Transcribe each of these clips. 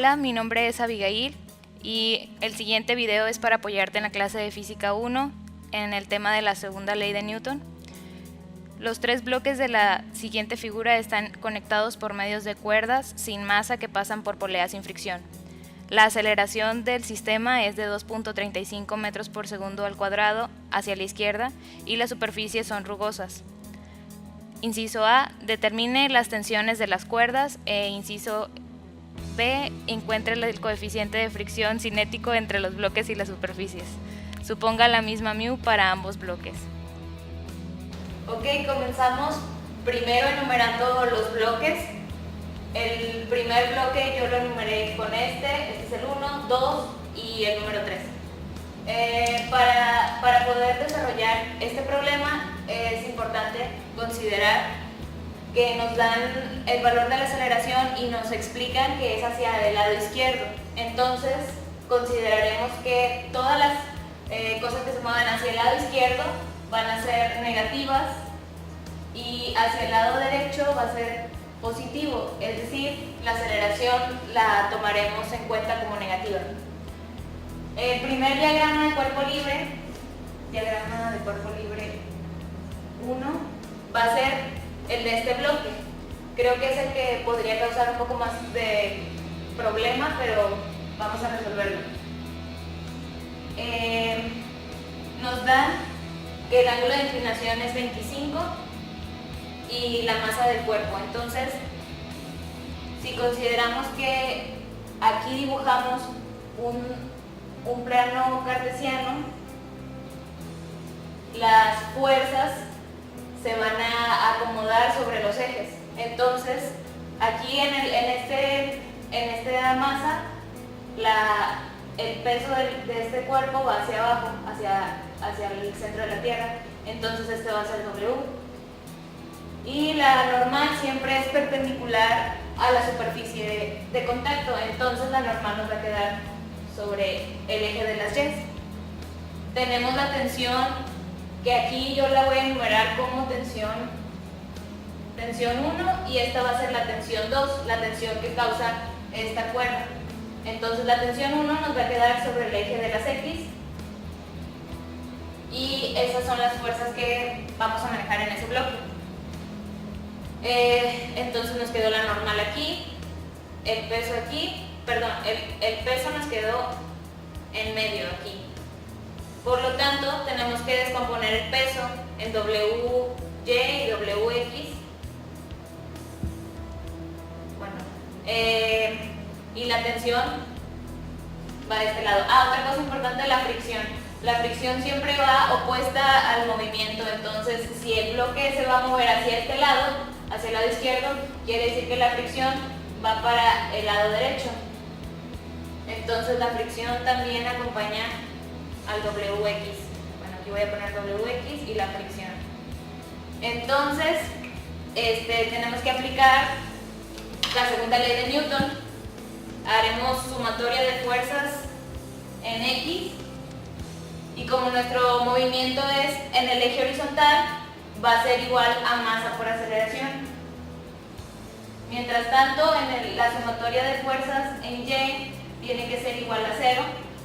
Hola, mi nombre es Abigail y el siguiente video es para apoyarte en la clase de Física 1 en el tema de la segunda ley de Newton. Los tres bloques de la siguiente figura están conectados por medios de cuerdas sin masa que pasan por poleas sin fricción. La aceleración del sistema es de 2.35 metros por segundo al cuadrado hacia la izquierda y las superficies son rugosas. Inciso A, determine las tensiones de las cuerdas e inciso B, encuentre el coeficiente de fricción cinético entre los bloques y las superficies. Suponga la misma μ para ambos bloques. Ok, comenzamos primero enumerando los bloques. El primer bloque yo lo enumeré con este es el 1, 2 y el número 3. Para poder desarrollar este problema es importante considerar que nos dan el valor de la aceleración y nos explican que es hacia el lado izquierdo. Entonces consideraremos que todas las cosas que se muevan hacia el lado izquierdo van a ser negativas y hacia el lado derecho va a ser positivo, es decir, la aceleración la tomaremos en cuenta como negativa. El primer diagrama de cuerpo libre 1, va a ser el de este bloque. Creo que es el que podría causar un poco más de problema, pero vamos a resolverlo. Nos dan que el ángulo de inclinación es 25 y la masa del cuerpo. Entonces, si consideramos que aquí dibujamos un plano cartesiano, las fuerzas se van a acomodar sobre los ejes. Entonces, aquí en esta masa, el peso de este cuerpo va hacia abajo, hacia el centro de la Tierra. Entonces este va a ser W. Y la normal siempre es perpendicular a la superficie de contacto. Entonces la normal nos va a quedar sobre el eje de las Y. Tenemos la tensión, que aquí yo la voy a enumerar como tensión 1 y esta va a ser la tensión 2, la tensión que causa esta cuerda. Entonces la tensión 1 nos va a quedar sobre el eje de las X y esas son las fuerzas que vamos a manejar en ese bloque. Entonces nos quedó la normal aquí, el peso aquí, perdón, el peso nos quedó en medio aquí. Por lo tanto, tenemos que descomponer el peso en WY y WX. Y la tensión va de este lado. Otra cosa importante, la fricción. La fricción siempre va opuesta al movimiento. Entonces, si el bloque se va a mover hacia este lado, hacia el lado izquierdo, quiere decir que la fricción va para el lado derecho. Entonces, la fricción también acompaña al WX. Bueno, aquí voy a poner WX y la fricción. Entonces, tenemos que aplicar la segunda ley de Newton. Haremos sumatoria de fuerzas en X y como nuestro movimiento es en el eje horizontal, va a ser igual a masa por aceleración. Mientras tanto, la sumatoria de fuerzas en Y tiene que ser igual a 0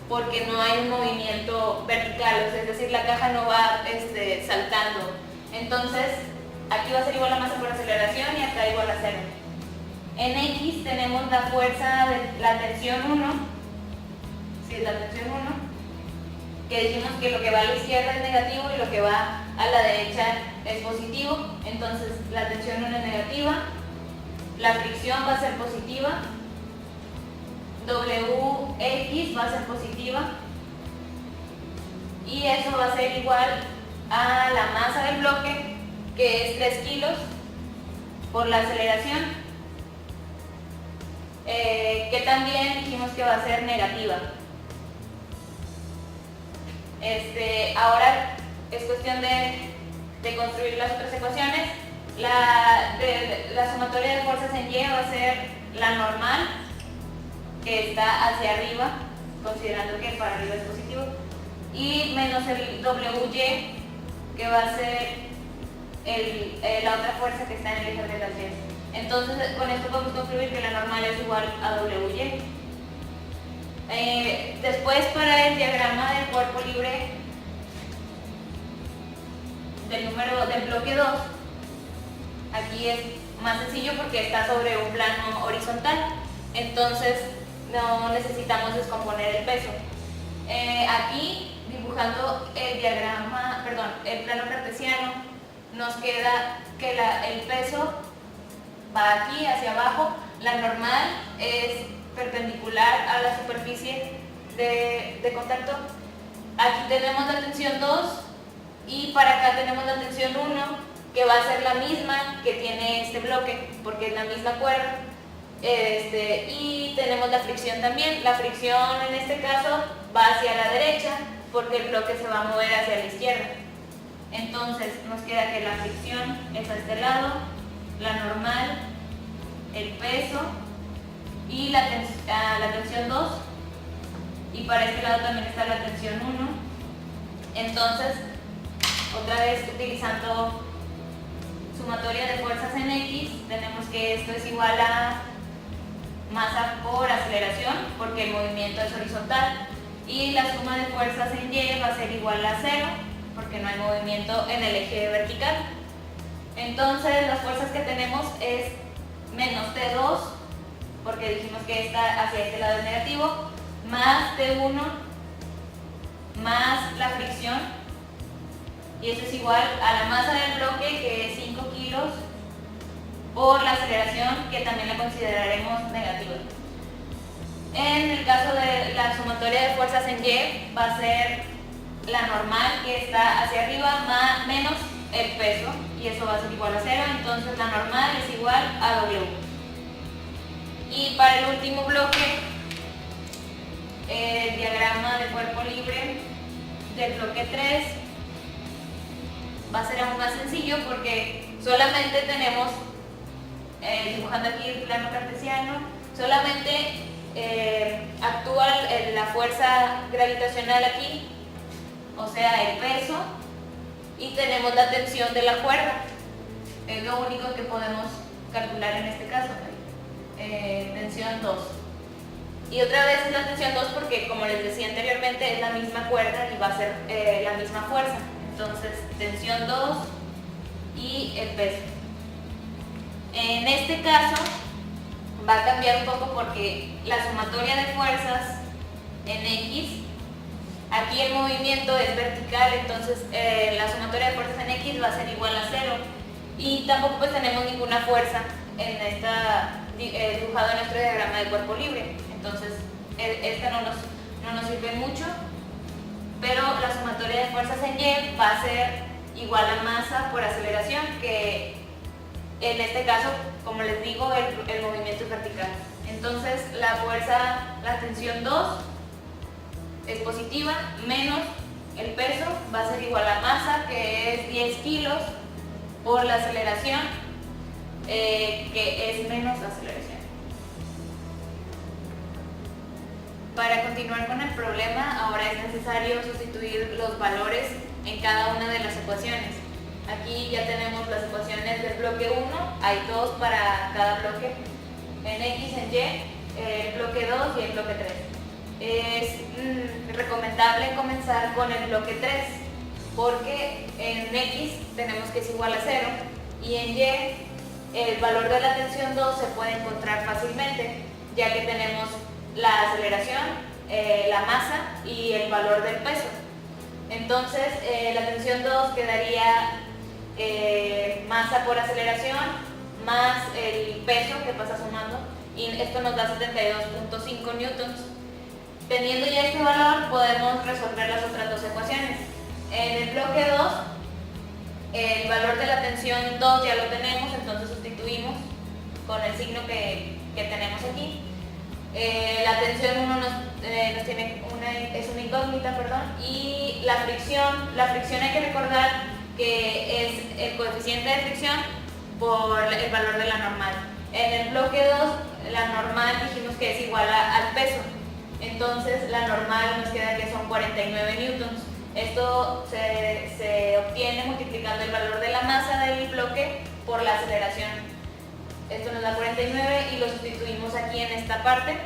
porque no hay un movimiento vertical, es decir, la caja no va saltando. Entonces, aquí va a ser igual a masa por aceleración y acá igual a 0. En X tenemos la fuerza de la tensión 1, la tensión 1, que dijimos que lo que va a la izquierda es negativo y lo que va a la derecha es positivo. Entonces la tensión 1 es negativa, la fricción va a ser positiva, WX va a ser positiva y eso va a ser igual a la masa del bloque, que es 3 kilos, por la aceleración, que también dijimos que va a ser negativa. Ahora es cuestión de construir las otras ecuaciones. La sumatoria de fuerzas en Y va a ser la normal, que está hacia arriba, considerando que para arriba es positivo, y menos el WY, que va a ser la otra fuerza que está en el eje de las Y. Entonces, con esto podemos concluir que la normal es igual a WY. Después, para el diagrama del cuerpo libre del bloque 2, aquí es más sencillo porque está sobre un plano horizontal, entonces no necesitamos descomponer el peso. Aquí, dibujando el plano cartesiano, nos queda que el peso va aquí hacia abajo, la normal es perpendicular a la superficie de contacto. Aquí tenemos la tensión 2 y para acá tenemos la tensión 1, que va a ser la misma que tiene este bloque, porque es la misma cuerda. Y tenemos la fricción también. La fricción en este caso va hacia la derecha, porque el bloque se va a mover hacia la izquierda. Entonces nos queda que la fricción es a este lado, la normal, el peso y la tensión 2, y para este lado también está la tensión 1. Entonces, otra vez utilizando sumatoria de fuerzas en X, tenemos que esto es igual a masa por aceleración, porque el movimiento es horizontal, y la suma de fuerzas en Y va a ser igual a 0, porque no hay movimiento en el eje vertical. Entonces las fuerzas que tenemos es menos T2, porque dijimos que hacia este lado es negativo, más T1 más la fricción, y eso es igual a la masa del bloque, que es 5 kilos, por la aceleración, que también la consideraremos negativa. En el caso de la sumatoria de fuerzas en Y, va a ser la normal, que está hacia arriba, menos el peso, y eso va a ser igual a 0, entonces la normal es igual a W. Y para el último bloque, el diagrama de cuerpo libre del bloque 3 va a ser aún más sencillo, porque solamente tenemos, dibujando aquí el plano cartesiano, solamente actúa la fuerza gravitacional aquí, o sea el peso, y tenemos la tensión de la cuerda. Es lo único que podemos calcular en este caso. Tensión 2. Y otra vez es la tensión 2 porque, como les decía anteriormente, es la misma cuerda y va a ser la misma fuerza. Entonces, tensión 2 y el peso. En este caso va a cambiar un poco, porque la sumatoria de fuerzas en X, aquí el movimiento es vertical, entonces la sumatoria de fuerzas en X va a ser igual a 0, y tampoco pues tenemos ninguna fuerza en dibujado en nuestro diagrama de cuerpo libre, entonces esta no nos sirve mucho, pero la sumatoria de fuerzas en Y va a ser igual a masa por aceleración, que en este caso, como les digo, el movimiento es vertical. Entonces la tensión 2 es positiva, menos el peso va a ser igual a masa, que es 10 kilos, por la aceleración, que es menos aceleración. Para continuar con el problema, ahora es necesario sustituir los valores en cada una de las ecuaciones. Aquí ya tenemos las ecuaciones del bloque 1, hay 2 para cada bloque, en X, en Y, el bloque 2 y el bloque 3. Es recomendable comenzar con el bloque 3, porque en X tenemos que es igual a 0, y en Y el valor de la tensión 2 se puede encontrar fácilmente, ya que tenemos la aceleración, la masa y el valor del peso. Entonces la tensión 2 quedaría masa por aceleración más el peso, que pasa sumando, y esto nos da 72.5 newtons. Teniendo ya este valor, podemos resolver las otras dos ecuaciones. En el bloque 2, el valor de la tensión 2 ya lo tenemos, entonces sustituimos con el signo que tenemos aquí. La tensión 1 es una incógnita, y la fricción hay que recordar que es el coeficiente de fricción por el valor de la normal. En el bloque 2, la normal dijimos que es igual al peso, entonces la normal nos queda que son 49 newtons. Esto se obtiene multiplicando el valor de la masa del bloque por la aceleración. Esto nos da 49 y lo sustituimos aquí en esta parte,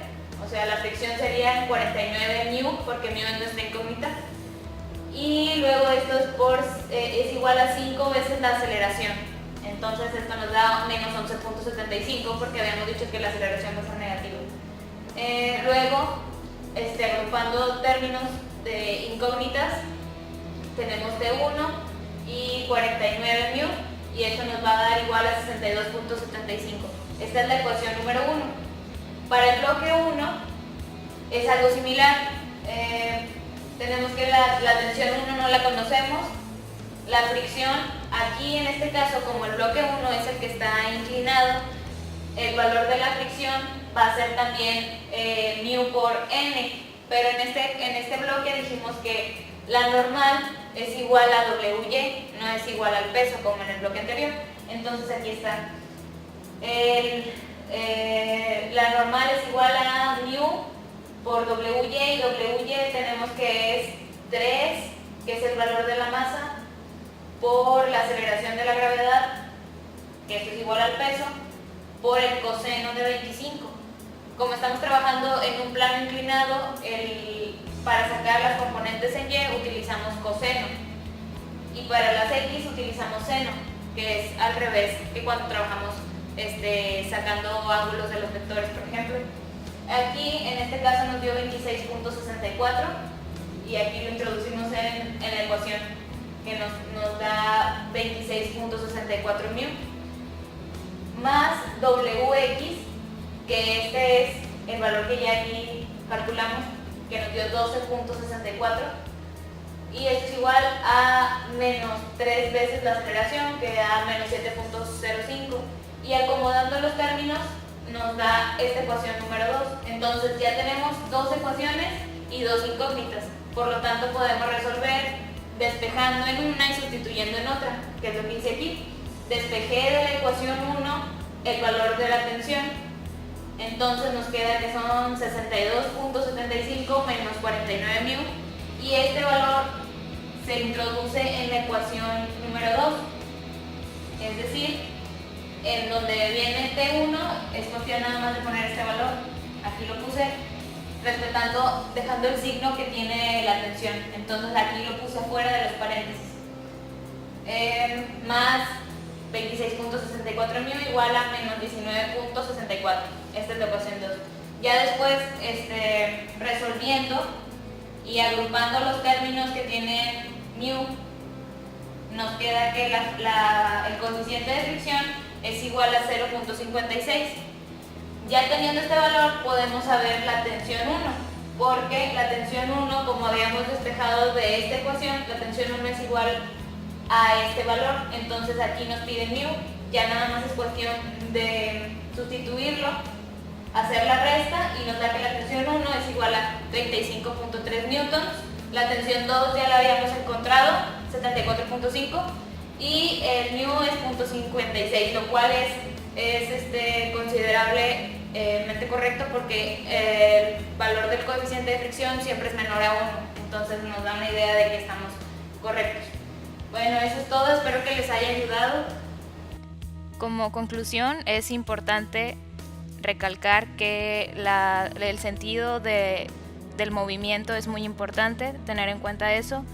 o O sea, la fricción sería 49 μ, porque μ es nuestra incógnita. Y luego esto es igual a 5 veces la aceleración. Entonces esto nos da menos 11.75, porque habíamos dicho que la aceleración va a ser negativa. Luego, agrupando términos de incógnitas, tenemos T1 y 49 μ, y eso nos va a dar igual a 62.75. Esta es la ecuación número 1. Para el bloque 1 es algo similar. Tenemos que la tensión 1 no la conocemos. La fricción, aquí en este caso, como el bloque 1 es el que está inclinado, el valor de la fricción va a ser también μ por n, pero en este bloque dijimos que la normal es igual a WY, no es igual al peso como en el bloque anterior. Entonces aquí está. La normal es igual a μ por WY, y WY tenemos que es 3, que es el valor de la masa, por la aceleración de la gravedad, que esto es igual al peso, por el coseno de 25. Como estamos trabajando en un plano inclinado, para sacar las componentes en Y utilizamos coseno, y para las X utilizamos seno, que es al revés que cuando trabajamos sacando ángulos de los vectores, por ejemplo. Aquí en este caso nos dio 26.64, y aquí lo introducimos en la ecuación, que nos da 26.64 μ, más Wx, que este es el valor que ya aquí calculamos, que nos dio 12.64, y esto es igual a menos 3 veces la aceleración, que da menos 7.05, y acomodando los términos nos da esta ecuación número 2. Entonces ya tenemos dos ecuaciones y dos incógnitas, por lo tanto podemos resolver despejando en una y sustituyendo en otra, que es lo que hice aquí. Despejé de la ecuación 1 el valor de la tensión, entonces nos queda que son 62.75 menos 49 μ, y este valor se introduce en la ecuación número 2, es decir, en donde viene T1 es cuestión nada más de poner este valor, aquí lo puse, dejando el signo que tiene la tensión, entonces aquí lo puse fuera de los paréntesis. Más 26.64 μ igual a menos 19.64, esta es la ecuación 2. Ya después, resolviendo y agrupando los términos que tienen μ, nos queda que el coeficiente de fricción es igual a 0.56. Ya teniendo este valor podemos saber la tensión 1, porque la tensión 1, como habíamos despejado de esta ecuación, la tensión 1 es igual a este valor, entonces aquí nos pide μ, ya nada más es cuestión de sustituirlo, hacer la resta, y nos da que la tensión 1 es igual a 35.3 newtons, la tensión 2 ya la habíamos encontrado, 74.5, y el μ es 0.56, lo cual es considerablemente correcto, porque el valor del coeficiente de fricción siempre es menor a 1, entonces nos da una idea de que estamos correctos. Bueno, eso es todo, espero que les haya ayudado. Como conclusión, es importante recalcar que el sentido del movimiento es muy importante, tener en cuenta eso.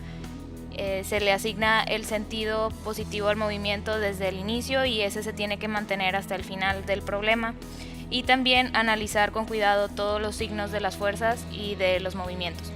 Se le asigna el sentido positivo al movimiento desde el inicio, y ese se tiene que mantener hasta el final del problema, y también analizar con cuidado todos los signos de las fuerzas y de los movimientos.